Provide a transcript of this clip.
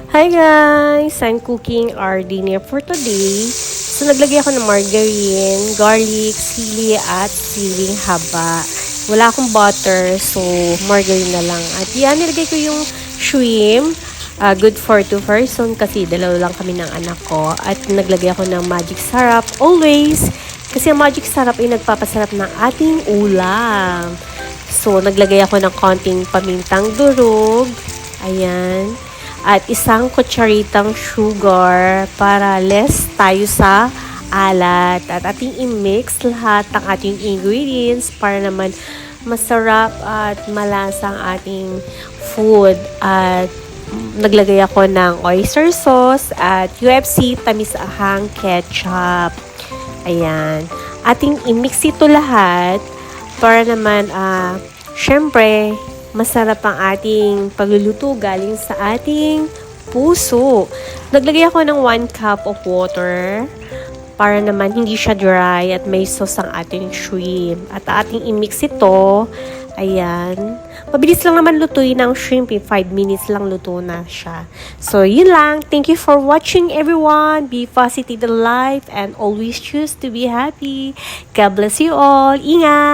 Hi guys! I'm cooking our dinner for today. So naglagay ako ng margarine, garlic, sili at siling haba. Wala akong butter, so margarine na lang. At yan, nilagay ko yung shrimp. Good for 2 person kasi dalawa lang kami ng anak ko. At naglagay ako ng magic syrup always. Kasi ang magic syrup ay nagpapasarap ng ating ulam. So naglagay ako ng konting pamintang durog. Ayan. At isang kutsaritang sugar para less tayo sa alat. At ating i-mix lahat ng ating ingredients para naman masarap at malasa ang ating food. At naglagay ako ng oyster sauce at UFC tamis ahang ketchup. Ayan. Ating i-mix ito lahat para naman syempre masarap ang ating pagluluto galing sa ating puso. Naglagay ako ng 1 cup of water para naman hindi siya dry at may sauce ang ating shrimp. At ating i-mix ito. Ayan. Mabilis lang naman lutuin ang shrimp. 5 minutes lang luto na siya. So, yun lang. Thank you for watching everyone. Be positive in life and always choose to be happy. God bless you all. Ingat!